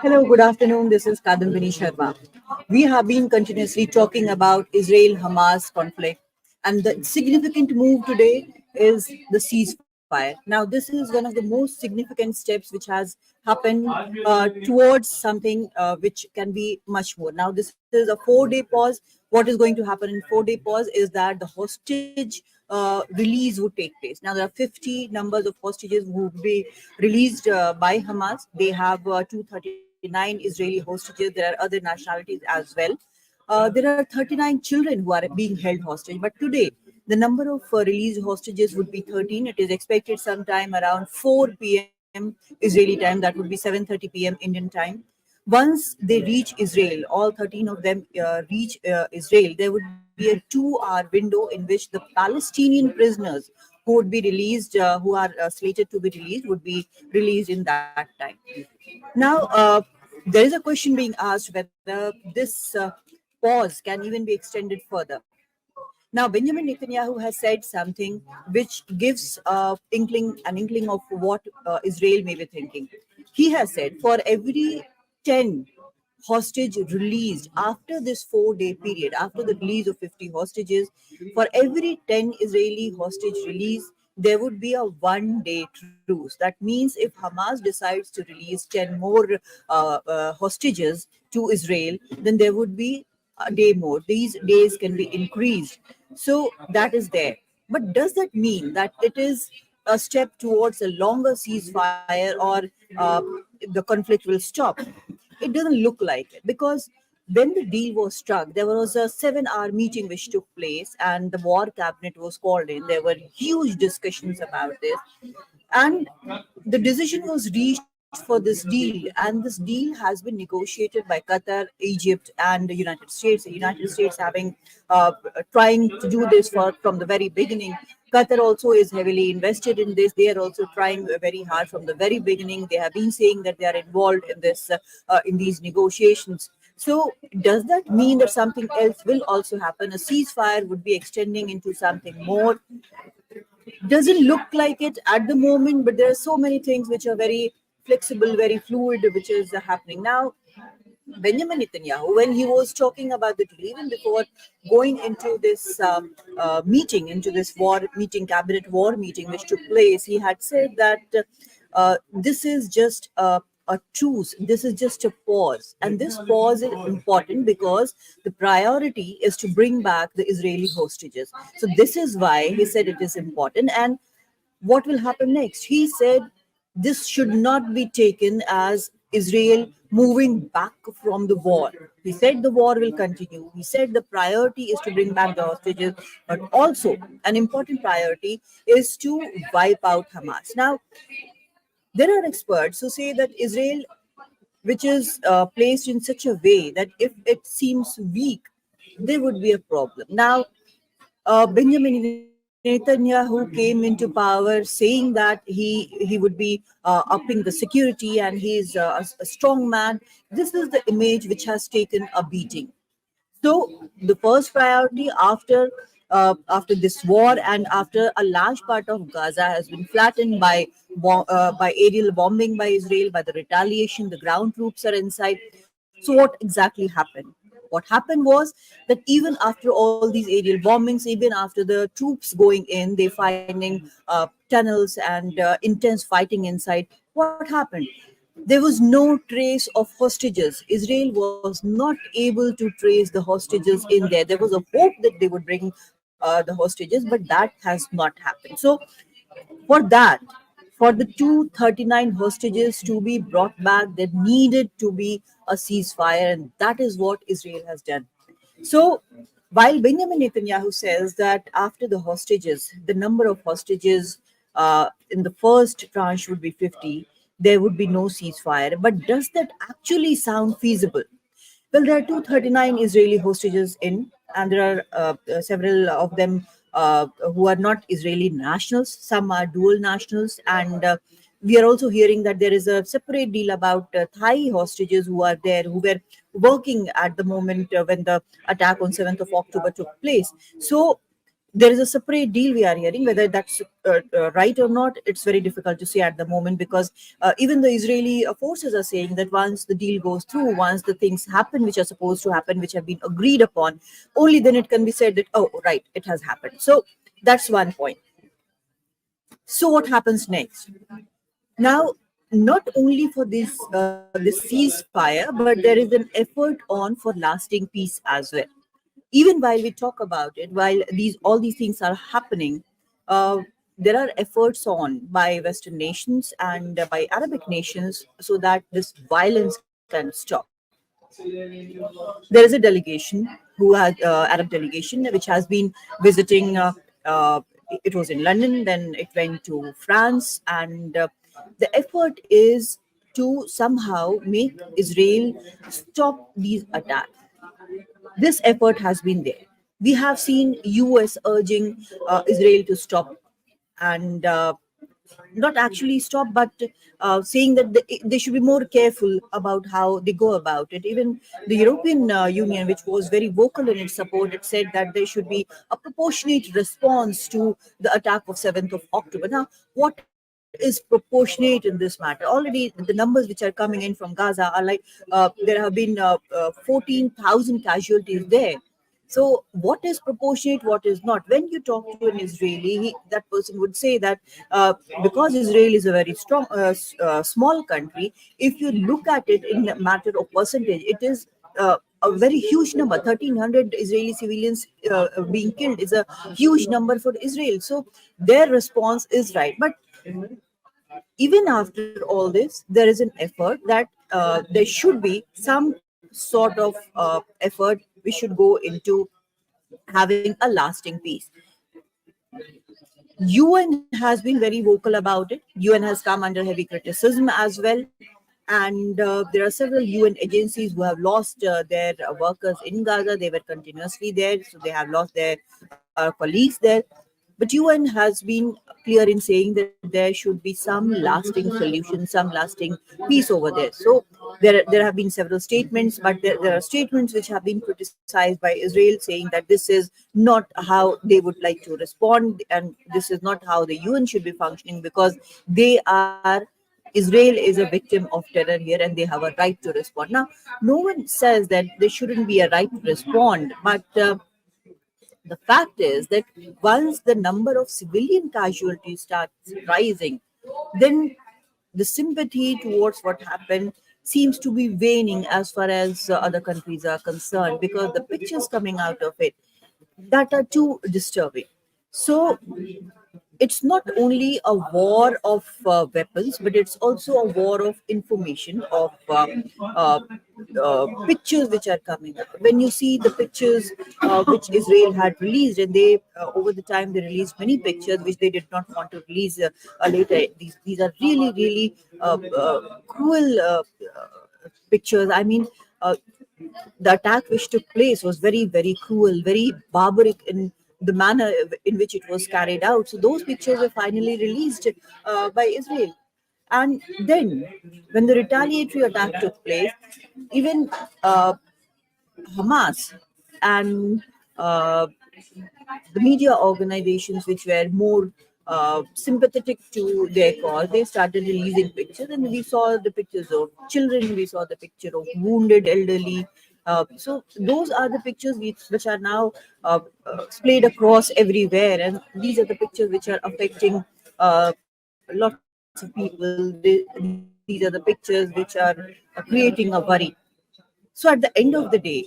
Hello, good afternoon. This is Kadambini Sharma. We have been continuously talking about Israel-Hamas conflict, and the significant move today is the ceasefire. Now, this is one of the most significant steps which has happened towards something which can be much more. Now, this is a 4-day pause. What is going to happen in 4-day pause is that the hostage release would take place. Now, there are 50 numbers of hostages who would be released by Hamas. They have 239 Israeli hostages. There are other nationalities as well. There are 39 children who are being held hostage. But today, the number of released hostages would be 13. It is expected sometime around 4 p.m. Israeli time. That would be 7:30 p.m. Indian time. Once they reach Israel, all 13 of them reach Israel, there would be a 2-hour window in which the Palestinian prisoners who would be released, who are slated to be released, would be released in that time. Now, there is a question being asked whether this pause can even be extended further. Now, Benjamin Netanyahu has said something which gives an inkling of what Israel may be thinking. He has said for every 10 hostage released after this 4-day period, after the release of 50 hostages, for every 10 Israeli hostage release, there would be a 1-day truce. That means if Hamas decides to release 10 more hostages to Israel, then there would be a day more. These days can be increased. So that is there. But does that mean that it is a step towards a longer ceasefire, or the conflict will stop? It doesn't look like it, because when the deal was struck, there was a 7-hour meeting which took place, and the war cabinet was called in. There were huge discussions about this, and the decision was reached for this deal, and this deal has been negotiated by Qatar, Egypt, and the United States. The United States having trying to do this from the very beginning. Qatar also is heavily invested in this. They are also trying very hard from the very beginning. They have been saying that they are involved in this in these negotiations. So, does that mean that something else will also happen? A ceasefire would be extending into something more. Doesn't look like it at the moment, but there are so many things which are very flexible, very fluid, which is happening now. Benjamin Netanyahu, when he was talking about the deal, even before going into this meeting, into this war meeting, cabinet war meeting, which took place, he had said that this is just a truce, this is just a pause. And this pause is important because the priority is to bring back the Israeli hostages. So, this is why he said it is important. And what will happen next? He said this should not be taken as Israel moving back from the war. He said the war will continue. He said the priority is to bring back the hostages, but also an important priority is to wipe out Hamas. Now, there are experts who say that Israel, which is placed in such a way that if it seems weak, there would be a problem. Now, Benjamin Netanyahu came into power saying that he would be upping the security, and he is a strong man. This is the image which has taken a beating. So the first priority after this war, and after a large part of Gaza has been flattened by aerial bombing by Israel, by the retaliation, the ground troops are inside. So what exactly happened? What happened was that even after all these aerial bombings, even after the troops going in, they finding tunnels and intense fighting inside. What happened? There was no trace of hostages. Israel was not able to trace the hostages in there. There was a hope that they would bring the hostages, but that has not happened. So, for that, for the 239 hostages to be brought back, there needed to be a ceasefire, and that is what Israel has done. So, while Benjamin Netanyahu says that after the hostages, the number of hostages in the first tranche would be 50, there would be no ceasefire. But does that actually sound feasible? Well, there are 239 Israeli hostages in, and there are several of them who are not Israeli nationals. Some are dual nationals, and we are also hearing that there is a separate deal about Thai hostages who are there, who were working at the moment when the attack on 7th of October took place. So there is a separate deal we are hearing. Whether that's right or not, it's very difficult to say at the moment, because even the Israeli forces are saying that once the deal goes through, once the things happen which are supposed to happen, which have been agreed upon, only then it can be said that, oh, right, it has happened. So that's one point. So what happens next? Now, not only for this ceasefire, but there is an effort on for lasting peace as well. Even while we talk about it, while all these things are happening, uh, there are efforts on by Western nations and by Arabic nations so that this violence can stop. There is a delegation who had Arab delegation which has been visiting. It was in London, then it went to France, and the effort is to somehow make Israel stop these attacks. This effort has been there. We have seen US urging Israel to stop, and not actually stop, but saying that they should be more careful about how they go about it. Even the European Union, which was very vocal in its support, it said that there should be a proportionate response to the attack of 7th of October. Now, what is proportionate in this matter? Already the numbers which are coming in from Gaza are like there have been 14,000 casualties there. So, what is proportionate, what is not? When you talk to an Israeli, that person would say that because Israel is a very strong, small country, if you look at it in a matter of percentage, it is a very huge number. 1,300 Israeli civilians being killed is a huge number for Israel. So, their response is right. But even after all this, there is an effort that there should be some sort of effort. We should go into having a lasting peace. UN has been very vocal about it. UN has come under heavy criticism as well. And there are several UN agencies who have lost their workers in Gaza. They were continuously there, so they have lost their colleagues there. But UN has been clear in saying that there should be some lasting solution, some lasting peace over there. So there have been several statements, but there are statements which have been criticized by Israel, saying that this is not how they would like to respond, and this is not how the UN should be functioning, because they are Israel is a victim of terror here and they have a right to respond. Now, no one says that there shouldn't be a right to respond, but the fact is that once the number of civilian casualties starts rising, then the sympathy towards what happened seems to be waning as far as other countries are concerned, because the pictures coming out of it that are too disturbing. So it's not only a war of weapons, but it's also a war of information, of uh, pictures which are coming up. When you see the pictures which Israel had released, and they over the time they released many pictures which they did not want to release later. These are really really cruel pictures. I mean. The attack which took place was very, very cruel, very barbaric in the manner in which it was carried out. So those pictures were finally released by Israel. And then, when the retaliatory attack took place, even Hamas and the media organizations which were more sympathetic to their cause, they started releasing pictures, and we saw the pictures of children, we saw the picture of wounded elderly. So those are the pictures which are now splayed across everywhere, and these are the pictures which are affecting lots of people. These are the pictures which are creating a worry. So at the end of the day,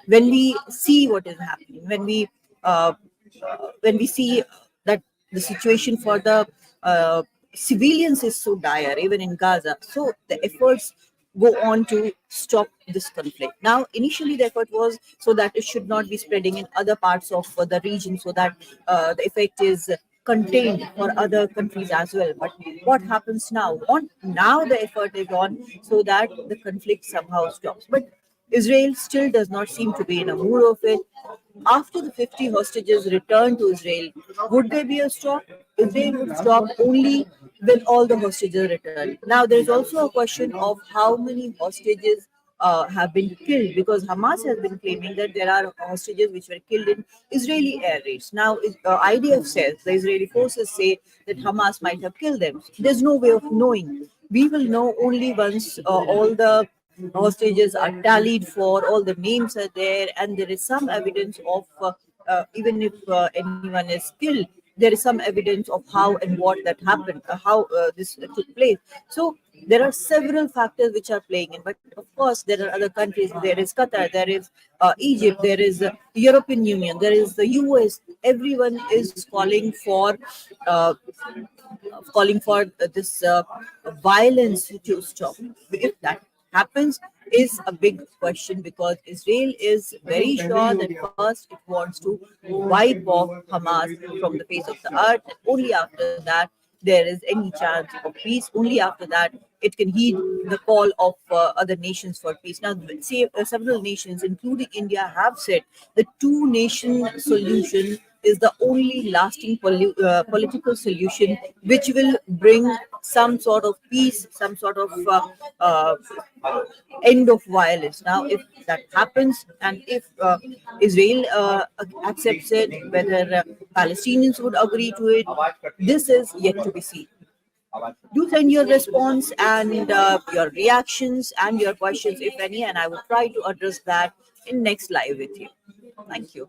when we see what is happening, when we see that the situation for the civilians is so dire, even in Gaza, so the efforts go on to stop this conflict. Now, initially, the effort was so that it should not be spreading in other parts of the region, so that the effect is contained for other countries as well. But what happens now? Now the effort is on so that the conflict somehow stops. But Israel still does not seem to be in a mood of it. After the 50 hostages return to Israel, would there be a stop? Israel would stop only when all the hostages return. Now, there is also a question of how many hostages have been killed, because Hamas has been claiming that there are hostages which were killed in Israeli air raids. Now, IDF says, the Israeli forces say that Hamas might have killed them. There's no way of knowing. We will know only once all the hostages are tallied for, all the names are there, and there is some evidence of, even if anyone is killed, there is some evidence of how and what that happened, how this took place. So there are several factors which are playing in, but of course there are other countries. There is Qatar, there is Egypt, there is the European Union, there is the US. Everyone is uh, calling for this violence to stop. If that happens, is a big question, because Israel is very sure that first it wants to wipe off Hamas from the face of the earth. And only after that there is any chance of peace. Only after that it can heed the call of other nations for peace. Now, several nations, including India, have said the two-nation solution is the only lasting political solution which will bring some sort of peace, some sort of end of violence. Now, if that happens, and if Israel accepts it, whether Palestinians would agree to it, this is yet to be seen. Do send your response and your reactions and your questions, if any, and I will try to address that in next live with you. Thank you.